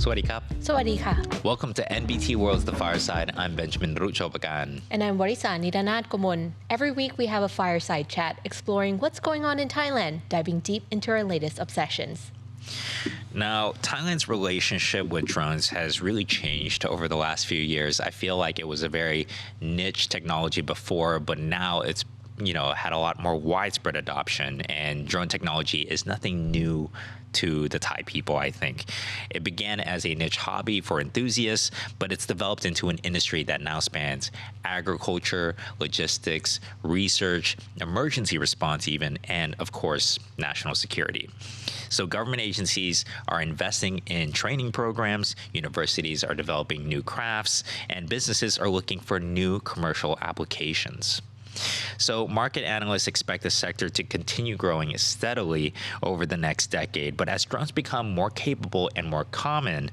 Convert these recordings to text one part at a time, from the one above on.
สวัสดีครับ สวัสดีค่ะ Welcome to NBT World's The Fireside. I'm Benjamin Ruchobagan. And I'm Warisa Nidanat Gomon. Every week we have a fireside chat exploring what's going on in Thailand, diving deep into our latest obsessions. Now, Thailand's relationship with drones has really changed over the last few years. I feel like it was a very niche technology before, but now it's had a lot more widespread adoption, and drone technology is nothing new to the Thai people, I think. It began as a niche hobby for enthusiasts, but it's developed into an industry that now spans agriculture, logistics, research, emergency response even, and of course, national security. So government agencies are investing in training programs, universities are developing new crafts, and businesses are looking for new commercial applications. So market analysts expect the sector to continue growing steadily over the next decade, but as drones become more capable and more common,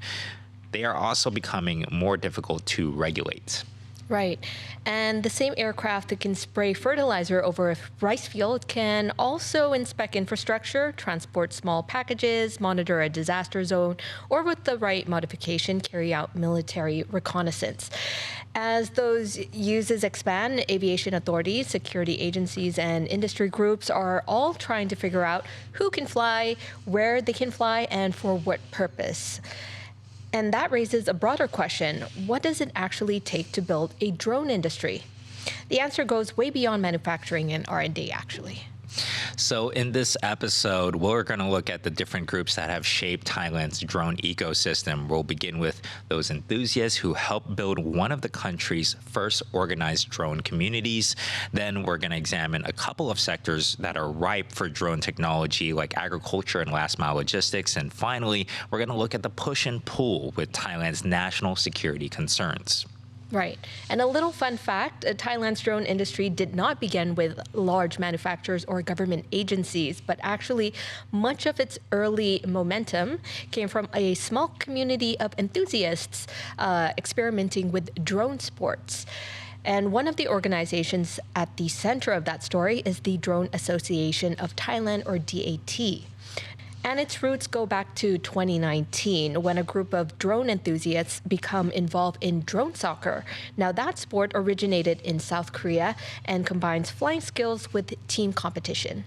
they are also becoming more difficult to regulate. Right. And the same aircraft that can spray fertilizer over a rice field can also inspect infrastructure, transport small packages, monitor a disaster zone, or with the right modification, carry out military reconnaissance. As those uses expand, aviation authorities, security agencies, and industry groups are all trying to figure out who can fly, where they can fly, and for what purpose. And that raises a broader question. What does it actually take to build a drone industry? The answer goes way beyond manufacturing and R&D, actually. So in this episode, we're going to look at the different groups that have shaped Thailand's drone ecosystem. We'll begin with those enthusiasts who helped build one of the country's first organized drone communities. Then we're going to examine a couple of sectors that are ripe for drone technology, like agriculture and last mile logistics. And finally, we're going to look at the push and pull with Thailand's national security concerns. Right. And a little fun fact, Thailand's drone industry did not begin with large manufacturers or government agencies, but actually much of its early momentum came from a small community of enthusiasts experimenting with drone sports. And one of the organizations at the center of that story is the Drone Association of Thailand, or DAT. And its roots go back to 2019 when a group of drone enthusiasts become involved in drone soccer. Now that sport originated in South Korea and combines flying skills with team competition.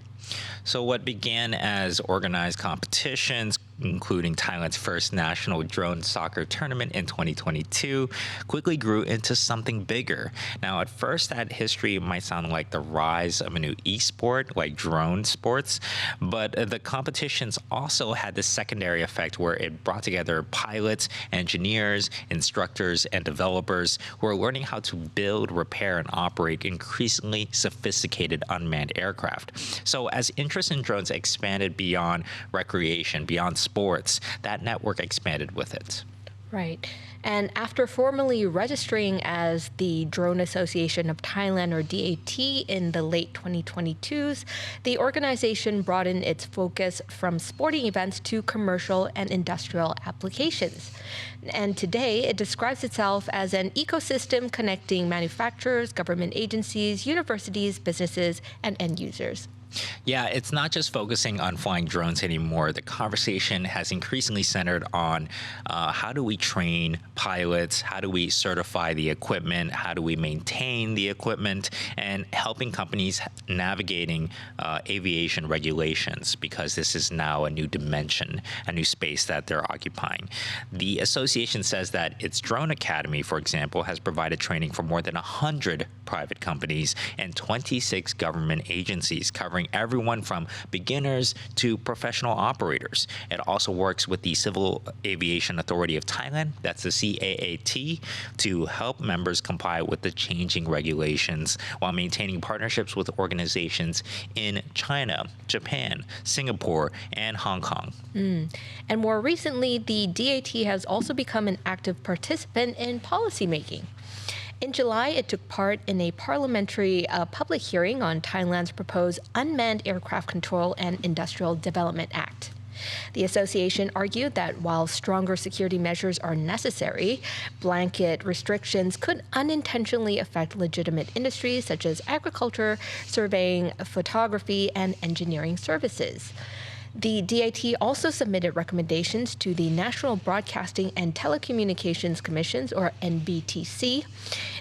So what began as organized competitions, including Thailand's first national drone soccer tournament in 2022, quickly grew into something bigger. Now, at first, that history might sound like the rise of a new e-sport, like drone sports, but the competitions also had this secondary effect where it brought together pilots, engineers, instructors, and developers who are learning how to build, repair, and operate increasingly sophisticated unmanned aircraft. So as interest in drones expanded beyond recreation, beyond sports, that network expanded with it. Right. And after formally registering as the Drone Association of Thailand, or DAT, in the late 2022s, the organization broadened its focus from sporting events to commercial and industrial applications. And today, it describes itself as an ecosystem connecting manufacturers, government agencies, universities, businesses, and end users. Yeah, it's not just focusing on flying drones anymore. The conversation has increasingly centered on how do we train pilots, how do we certify the equipment, how do we maintain the equipment, and helping companies navigating aviation regulations, because this is now a new dimension, a new space that they're occupying. The association says that its Drone Academy, for example, has provided training for more than 100 private companies and 26 government agencies, covering everyone from beginners to professional operators. It also works with the Civil Aviation Authority of Thailand, that's the CAAT, to help members comply with the changing regulations while maintaining partnerships with organizations in China, Japan, Singapore, and Hong Kong. And more recently, the DAT has also become an active participant in policymaking. In July, it took part in a parliamentary public hearing on Thailand's proposed Unmanned Aircraft Control and Industrial Development Act. The association argued that while stronger security measures are necessary, blanket restrictions could unintentionally affect legitimate industries such as agriculture, surveying, photography, and engineering services. The DIT also submitted recommendations to the National Broadcasting and Telecommunications Commissions, or NBTC.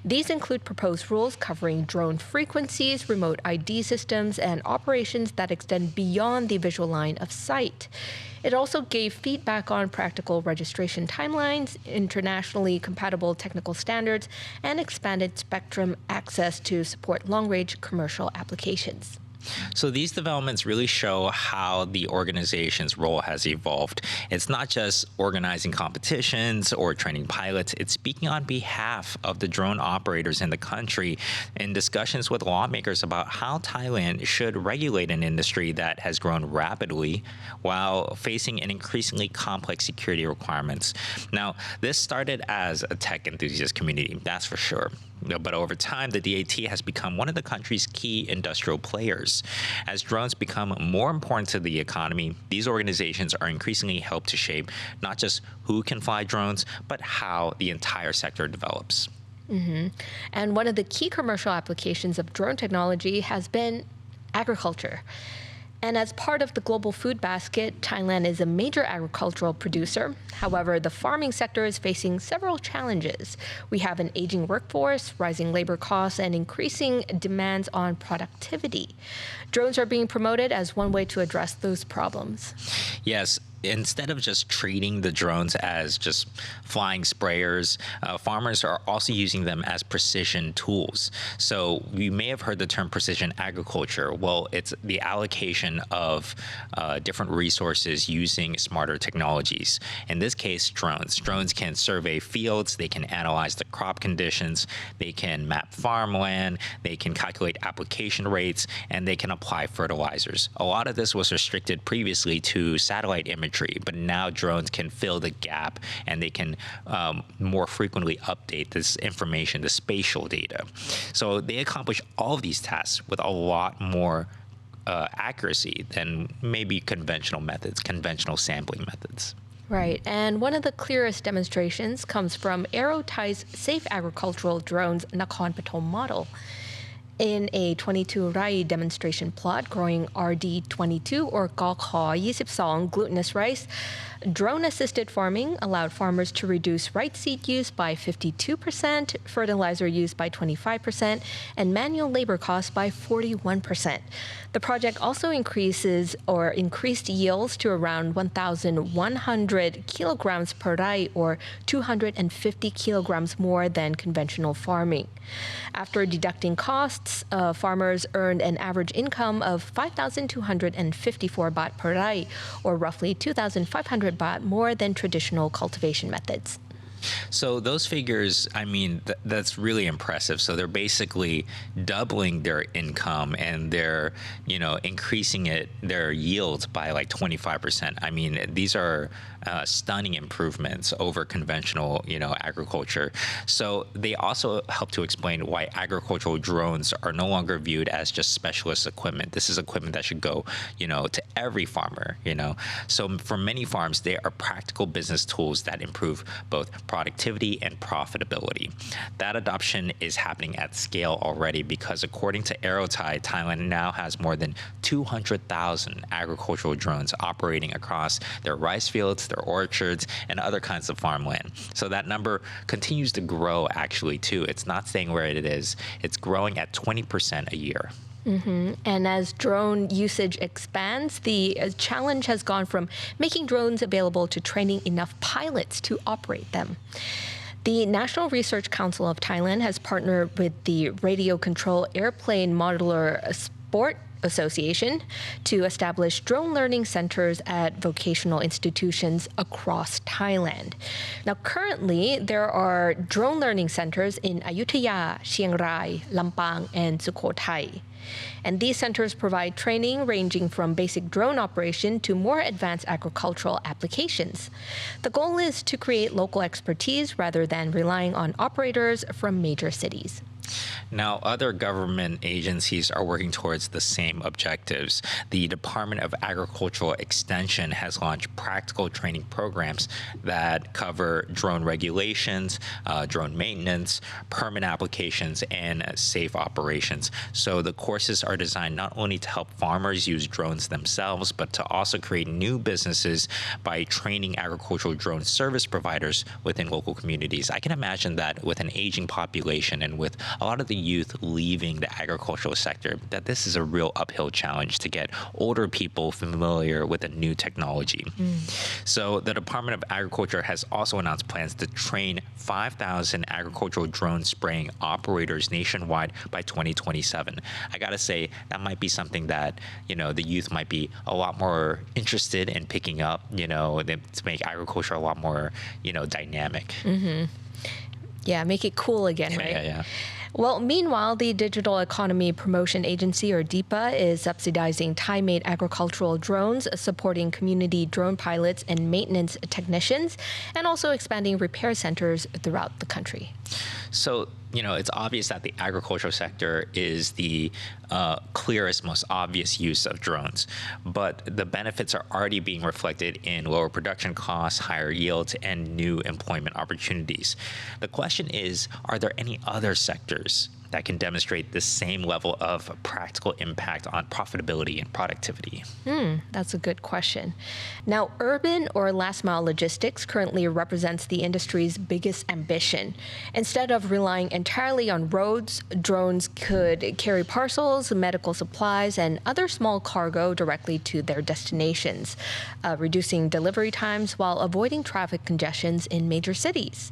These include proposed rules covering drone frequencies, remote ID systems, and operations that extend beyond the visual line of sight. It also gave feedback on practical registration timelines, internationally compatible technical standards, and expanded spectrum access to support long-range commercial applications. So these developments really show how the organization's role has evolved. It's not just organizing competitions or training pilots, it's speaking on behalf of the drone operators in the country in discussions with lawmakers about how Thailand should regulate an industry that has grown rapidly while facing an increasingly complex security requirements. Now, this started as a tech enthusiast community, that's for sure. But over time, the DAT has become one of the country's key industrial players. As drones become more important to the economy, these organizations are increasingly helped to shape not just who can fly drones, but how the entire sector develops. And one of the key commercial applications of drone technology has been agriculture. And as part of the global food basket, Thailand is a major agricultural producer. However, the farming sector is facing several challenges. We have an aging workforce, rising labor costs, and increasing demands on productivity. Drones are being promoted as one way to address those problems. Yes. Instead of just treating the drones as just flying sprayers, farmers are also using them as precision tools. So you may have heard the term precision agriculture. Well, it's the allocation of different resources using smarter technologies. In this case, drones. Drones can survey fields, they can analyze the crop conditions, they can map farmland, they can calculate application rates, and they can apply fertilizers. A lot of this was restricted previously to satellite imagery, but now drones can fill the gap and they can more frequently update this information, the spatial data. So they accomplish all of these tasks with a lot more accuracy than maybe conventional methods, conventional sampling methods. Right, and one of the clearest demonstrations comes from Aero Thai's Safe Agricultural Drones Nakhon Pathom model. In a 22 rai demonstration plot growing RD22 or Gakha 22 glutinous rice, drone-assisted farming allowed farmers to reduce rice seed use by 52%, fertilizer use by 25%, and manual labor costs by 41%. The project also increased yields to around 1,100 kilograms per rai, or 250 kilograms more than conventional farming. After deducting costs, farmers earned an average income of 5,254 baht per rai, or roughly 2,500 baht more than traditional cultivation methods. So those figures, I mean, that's really impressive. So they're basically doubling their income and they're, increasing their yields by like 25%. I mean, these are stunning improvements over conventional, agriculture. So they also help to explain why agricultural drones are no longer viewed as just specialist equipment. This is equipment that should go, to every farmer, So for many farms, they are practical business tools that improve both productivity and profitability. That adoption is happening at scale already because according to Aero Thai, Thailand now has more than 200,000 agricultural drones operating across their rice fields, their orchards, and other kinds of farmland. So that number continues to grow actually too. It's not staying where it is. It's growing at 20% a year. And as drone usage expands, the challenge has gone from making drones available to training enough pilots to operate them. The National Research Council of Thailand has partnered with the Radio Control Airplane Modular Sport Association to establish drone learning centers at vocational institutions across Thailand. Now, currently, there are drone learning centers in Ayutthaya, Chiang Rai, Lampang, and Sukhothai. And these centers provide training ranging from basic drone operation to more advanced agricultural applications. The goal is to create local expertise rather than relying on operators from major cities. Now, other government agencies are working towards the same objectives. The Department of Agricultural Extension has launched practical training programs that cover drone regulations, drone maintenance, permit applications, and safe operations. So the courses are designed not only to help farmers use drones themselves, but to also create new businesses by training agricultural drone service providers within local communities. I can imagine that with an aging population and with a lot of the youth leaving the agricultural sector, that this is a real uphill challenge to get older people familiar with the new technology. So the Department of Agriculture has also announced plans to train 5,000 agricultural drone spraying operators nationwide by 2027. I gotta say, that might be something that, the youth might be a lot more interested in picking up, to make agriculture a lot more, dynamic. Yeah, make it cool again, right? Yeah. Well, meanwhile, the Digital Economy Promotion Agency, or DEPA, is subsidizing Thai-made agricultural drones, supporting community drone pilots and maintenance technicians, and also expanding repair centers throughout the country. So, it's obvious that the agricultural sector is the clearest, most obvious use of drones. But the benefits are already being reflected in lower production costs, higher yields, and new employment opportunities. The question is, are there any other sectors that can demonstrate the same level of practical impact on profitability and productivity? That's a good question. Now, urban or last mile logistics currently represents the industry's biggest ambition. Instead of relying entirely on roads, drones could carry parcels, medical supplies, and other small cargo directly to their destinations, reducing delivery times while avoiding traffic congestions in major cities.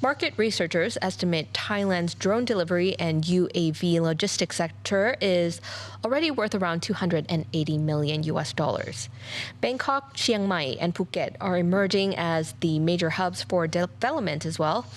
Market researchers estimate Thailand's drone delivery and UAV logistics sector is already worth around $280 million US. Bangkok, Chiang Mai, and Phuket are emerging as the major hubs for development as well.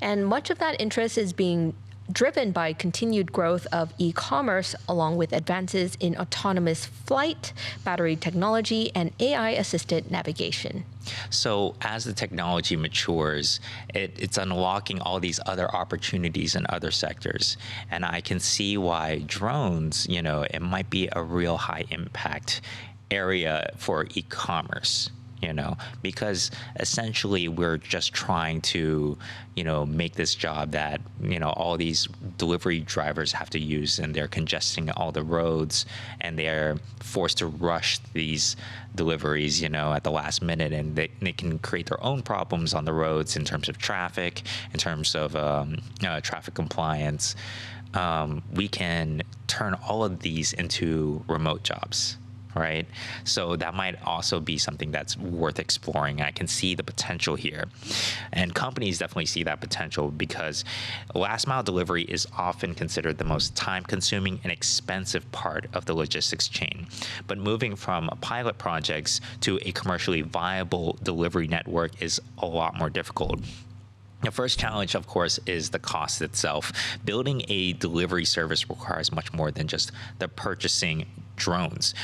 And much of that interest is being driven by continued growth of e-commerce, along with advances in autonomous flight, battery technology, and AI-assisted navigation. So as the technology matures, it's unlocking all these other opportunities in other sectors. And I can see why drones, it might be a real high impact area for e-commerce. Because essentially we're just trying to, make this job that, all these delivery drivers have to use, and they're congesting all the roads, and they're forced to rush these deliveries, at the last minute, and they can create their own problems on the roads in terms of traffic, in terms of traffic compliance. We can turn all of these into remote jobs. Right? So that might also be something that's worth exploring. I can see the potential here. And companies definitely see that potential because last mile delivery is often considered the most time consuming and expensive part of the logistics chain. But moving from pilot projects to a commercially viable delivery network is a lot more difficult. The first challenge, of course, is the cost itself. Building a delivery service requires much more than just the purchasing drones.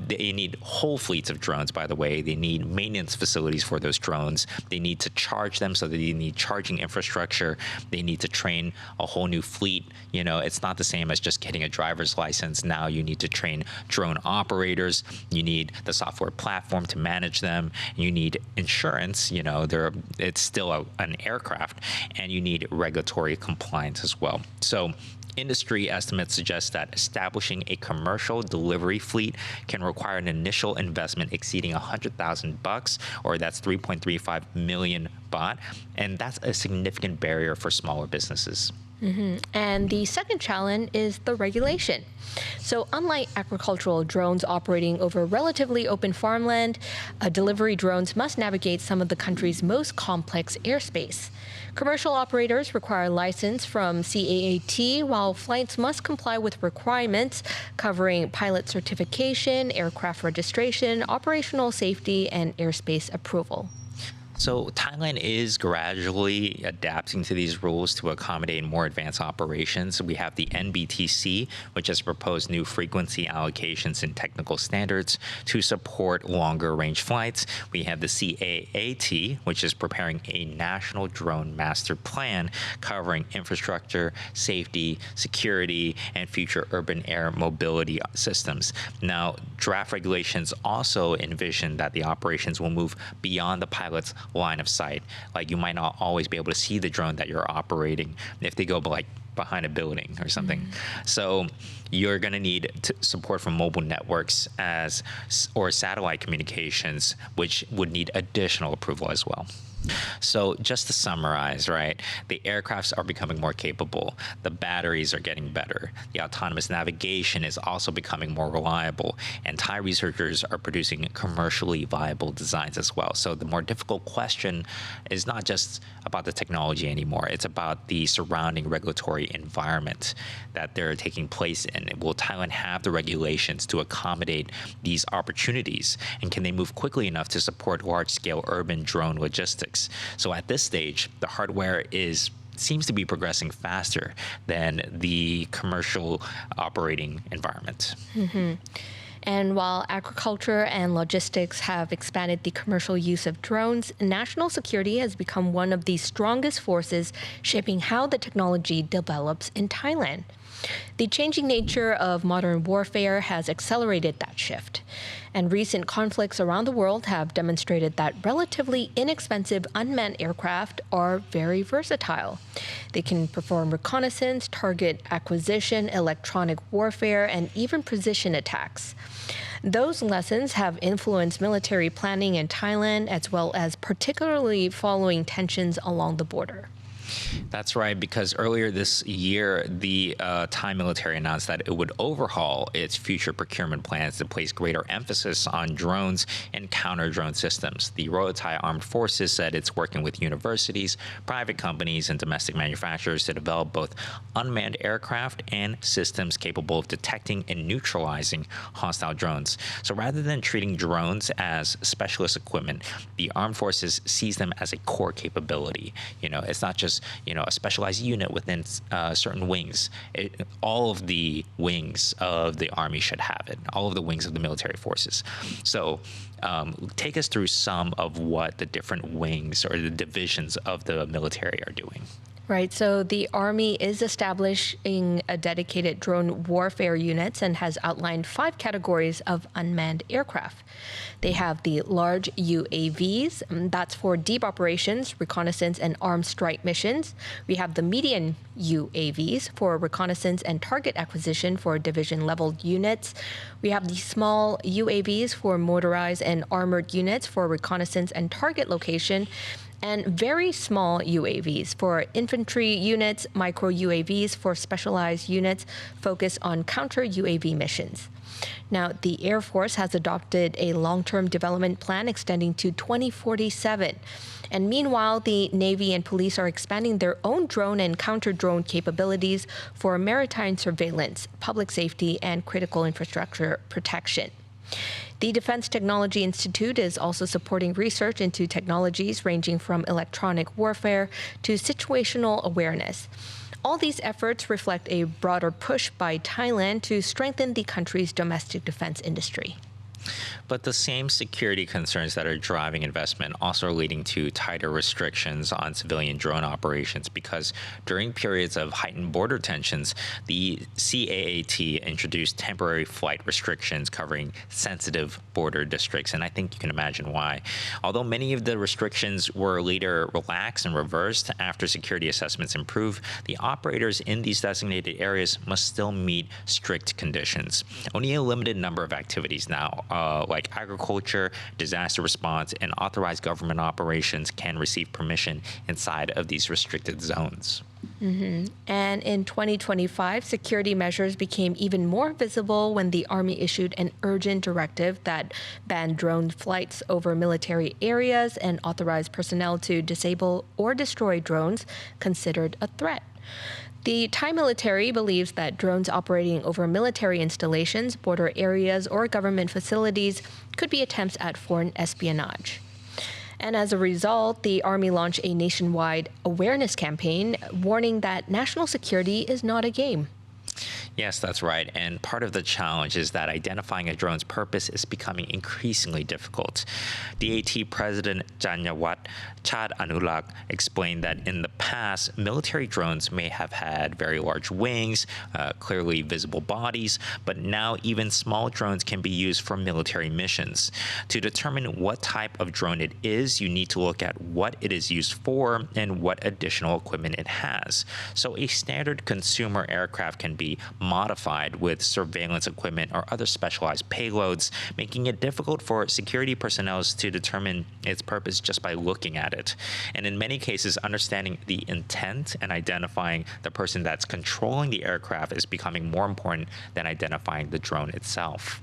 They need whole fleets of drones, by the way. They need maintenance facilities for those drones. They need to charge them, so they need charging infrastructure. They need to train a whole new fleet. It's not the same as just getting a driver's license. Now you need to train drone operators. You need the software platform to manage them. You need insurance. It's still an aircraft, and you need regulatory compliance as well. So industry estimates suggest that establishing a commercial delivery fleet can require an initial investment exceeding $100,000, or that's 3.35 million baht, and that's a significant barrier for smaller businesses. And the second challenge is the regulation. So unlike agricultural drones operating over relatively open farmland, delivery drones must navigate some of the country's most complex airspace. Commercial operators require a license from CAAT, while flights must comply with requirements covering pilot certification, aircraft registration, operational safety, and airspace approval. So Thailand is gradually adapting to these rules to accommodate more advanced operations. We have the NBTC, which has proposed new frequency allocations and technical standards to support longer range flights. We have the CAAT, which is preparing a national drone master plan covering infrastructure, safety, security, and future urban air mobility systems. Now, draft regulations also envision that the operations will move beyond the pilot's line of sight. Like, you might not always be able to see the drone that you're operating if they go like behind a building or something. So you're going to need support from mobile networks or satellite communications, which would need additional approval as well. So just to summarize, right, the aircrafts are becoming more capable. The batteries are getting better. The autonomous navigation is also becoming more reliable. And Thai researchers are producing commercially viable designs as well. So the more difficult question is not just about the technology anymore. It's about the surrounding regulatory environment that they're taking place in. Will Thailand have the regulations to accommodate these opportunities? And can they move quickly enough to support large-scale urban drone logistics? So at this stage, the hardware seems to be progressing faster than the commercial operating environment. And while agriculture and logistics have expanded the commercial use of drones, national security has become one of the strongest forces shaping how the technology develops in Thailand. The changing nature of modern warfare has accelerated that shift, and recent conflicts around the world have demonstrated that relatively inexpensive unmanned aircraft are very versatile. They can perform reconnaissance, target acquisition, electronic warfare, and even precision attacks. Those lessons have influenced military planning in Thailand, as well as particularly following tensions along the border. That's right, because earlier this year, the Thai military announced that it would overhaul its future procurement plans to place greater emphasis on drones and counter-drone systems. The Royal Thai Armed Forces said it's working with universities, private companies, and domestic manufacturers to develop both unmanned aircraft and systems capable of detecting and neutralizing hostile drones. So rather than treating drones as specialist equipment, the Armed Forces sees them as a core capability. It's not just a specialized unit within certain wings. All of the wings of the army should have it. All of the wings of the military forces. So take us through some of what the different wings or the divisions of the military are doing. Right, so the Army is establishing a dedicated drone warfare units and has outlined 5 categories of unmanned aircraft. They have the large UAVs, that's for deep operations, reconnaissance, and armed strike missions. We have the medium UAVs for reconnaissance and target acquisition for division-level units. We have the small UAVs for motorized and armored units for reconnaissance and target location, and very small UAVs for infantry units, micro UAVs for specialized units focused on counter UAV missions. Now, the Air Force has adopted a long-term development plan extending to 2047. And meanwhile, the Navy and police are expanding their own drone and counter-drone capabilities for maritime surveillance, public safety, and critical infrastructure protection. The Defense Technology Institute is also supporting research into technologies ranging from electronic warfare to situational awareness. All these efforts reflect a broader push by Thailand to strengthen the country's domestic defense industry. But the same security concerns that are driving investment also are leading to tighter restrictions on civilian drone operations, because during periods of heightened border tensions, the CAAT introduced temporary flight restrictions covering sensitive border districts. And I think you can imagine why. Although many of the restrictions were later relaxed and reversed after security assessments improved, the operators in these designated areas must still meet strict conditions. Only a limited number of activities now, like agriculture, disaster response, and authorized government operations can receive permission inside of these restricted zones. And in 2025, security measures became even more visible when the Army issued an urgent directive that banned drone flights over military areas and authorized personnel to disable or destroy drones considered a threat. The Thai military believes that drones operating over military installations, border areas, or government facilities could be attempts at foreign espionage. And as a result, the Army launched a nationwide awareness campaign warning that national security is not a game. Yes, that's right. And part of the challenge is that identifying a drone's purpose is becoming increasingly difficult. DAT President Janyawat Chad Anulak explained that in the past, military drones may have had very large wings, clearly visible bodies, but now even small drones can be used for military missions. To determine what type of drone it is, you need to look at what it is used for and what additional equipment it has. So a standard consumer aircraft can be modified with surveillance equipment or other specialized payloads, making it difficult for security personnel to determine its purpose just by looking at it. And in many cases, understanding the intent and identifying the person that's controlling the aircraft is becoming more important than identifying the drone itself.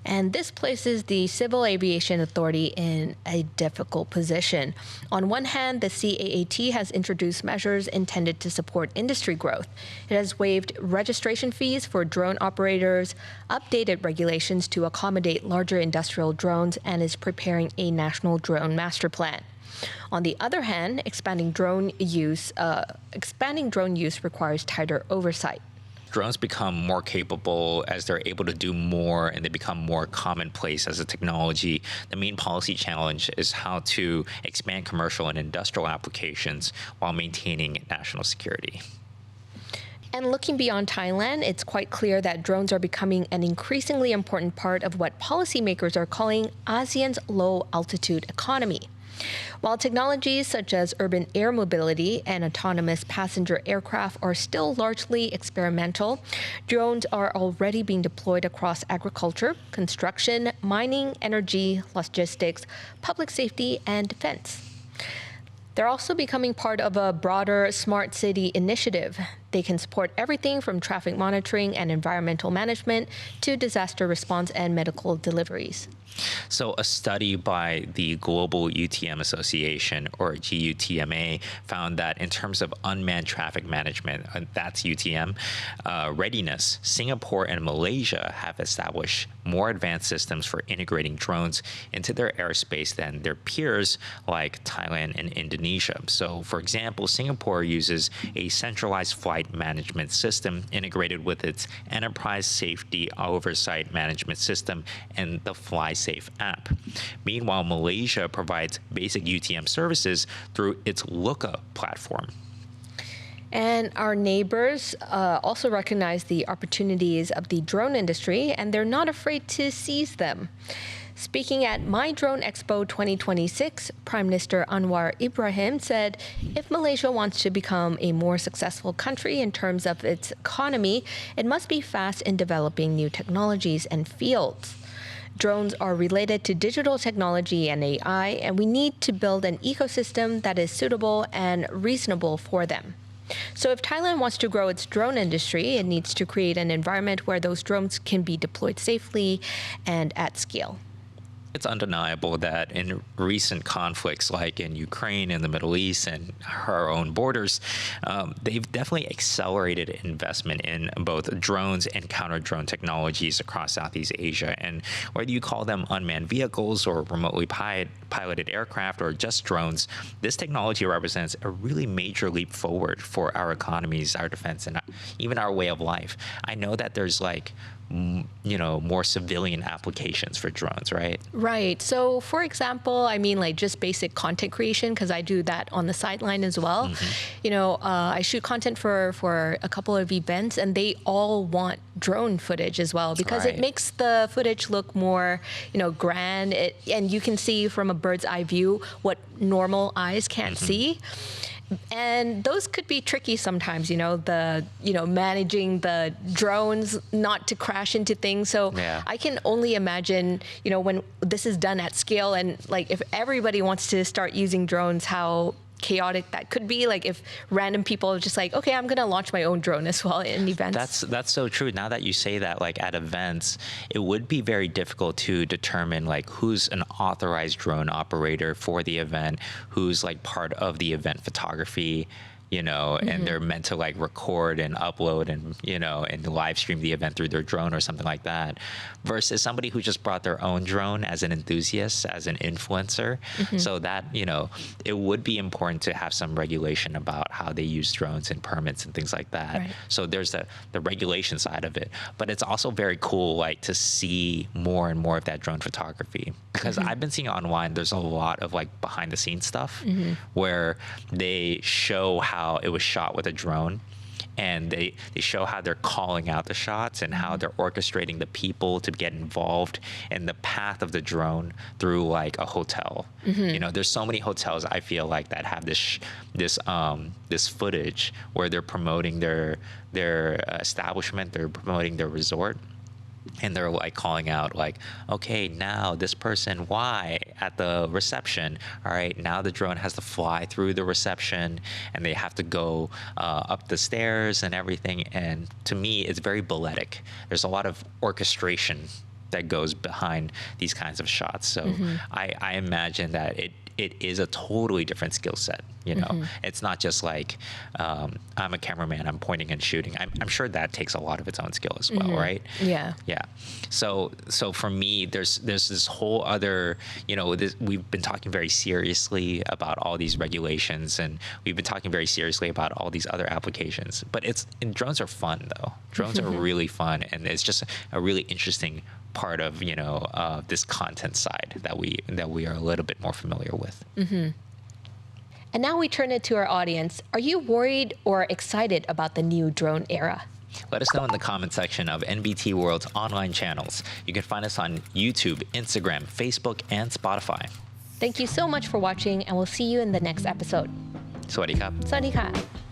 And this places the Civil Aviation Authority in a difficult position. On one hand, the CAAT has introduced measures intended to support industry growth. It has waived registration fees for drone operators, updated regulations to accommodate larger industrial drones, and is preparing a national drone master plan. On the other hand, expanding drone use requires tighter oversight. Drones become more capable as they're able to do more and they become more commonplace as a technology. The main policy challenge is how to expand commercial and industrial applications while maintaining national security. And looking beyond Thailand, it's quite clear that drones are becoming an increasingly important part of what policymakers are calling ASEAN's low-altitude economy. While technologies such as urban air mobility and autonomous passenger aircraft are still largely experimental, drones are already being deployed across agriculture, construction, mining, energy, logistics, public safety, and defense. They're also becoming part of a broader smart city initiative. They can support everything from traffic monitoring and environmental management to disaster response and medical deliveries. So a study by the Global UTM Association, or GUTMA, found that in terms of unmanned traffic management, that's UTM, readiness, Singapore and Malaysia have established more advanced systems for integrating drones into their airspace than their peers like Thailand and Indonesia. So, for example, Singapore uses a centralized flight management system integrated with its enterprise safety oversight management system and the FlySafe app. Meanwhile, Malaysia provides basic UTM services through its Looka platform. And our neighbors also recognize the opportunities of the drone industry, and they're not afraid to seize them. Speaking at My Drone Expo 2026, Prime Minister Anwar Ibrahim said if Malaysia wants to become a more successful country in terms of its economy, it must be fast in developing new technologies and fields. Drones are related to digital technology and AI, and we need to build an ecosystem that is suitable and reasonable for them. So if Thailand wants to grow its drone industry, it needs to create an environment where those drones can be deployed safely and at scale. It's undeniable that in recent conflicts like in Ukraine and the Middle East and our own borders, they've definitely accelerated investment in both drones and counter-drone technologies across Southeast Asia. And whether you call them unmanned vehicles or remotely piloted aircraft or just drones, this technology represents a really major leap forward for our economies, our defense, and even our way of life. I know that there's more civilian applications for drones, right? Right. So, for example, I mean, like just basic content creation, because I do that on the sideline as well. Mm-hmm. I shoot content for a couple of events, and they all want drone footage as well because it makes the footage look more, grand. And you can see from a bird's eye view what normal eyes can't see. And those could be tricky sometimes, managing the drones not to crash into things. So I can only imagine, when this is done at scale and like if everybody wants to start using drones, how chaotic that could be. Like if random people are just like, okay, I'm gonna launch my own drone as well in events. That's so true. Now that you say that, like at events, it would be very difficult to determine like who's an authorized drone operator for the event, who's like part of the event photography and they're meant to like record and upload and, and live stream the event through their drone or something like that, versus somebody who just brought their own drone as an enthusiast, as an influencer. So that, it would be important to have some regulation about how they use drones and permits and things like that. Right. So there's the regulation side of it, but it's also very cool, like to see more and more of that drone photography, because I've been seeing online, there's a lot of like behind the scenes stuff where they show how it was shot with a drone, and they show how they're calling out the shots and how they're orchestrating the people to get involved in the path of the drone through like a hotel. There's so many hotels I feel like that have this footage where they're promoting their establishment, they're promoting their resort. And they're like calling out like, okay, now this person Y at the reception. All right, now the drone has to fly through the reception and they have to go up the stairs and everything. And to me, it's very balletic. There's a lot of orchestration that goes behind these kinds of shots. So I imagine that it is a totally different skill set. It's not just like I'm a cameraman, I'm pointing and shooting. I'm sure that takes a lot of its own skill as well, right? Yeah. So for me, there's this whole other, we've been talking very seriously about all these regulations, and we've been talking very seriously about all these other applications. But drones are fun though. Drones are really fun, and it's just a really interesting part of this content side that we are a little bit more familiar with. And now we turn it to our audience. Are you worried or excited about the new drone era? Let us know in the comment section of NBT World's online channels. You can find us on YouTube, Instagram, Facebook, and Spotify. Thank you so much for watching, and we'll see you in the next episode. สวัสดีครับ สวัสดีค่ะ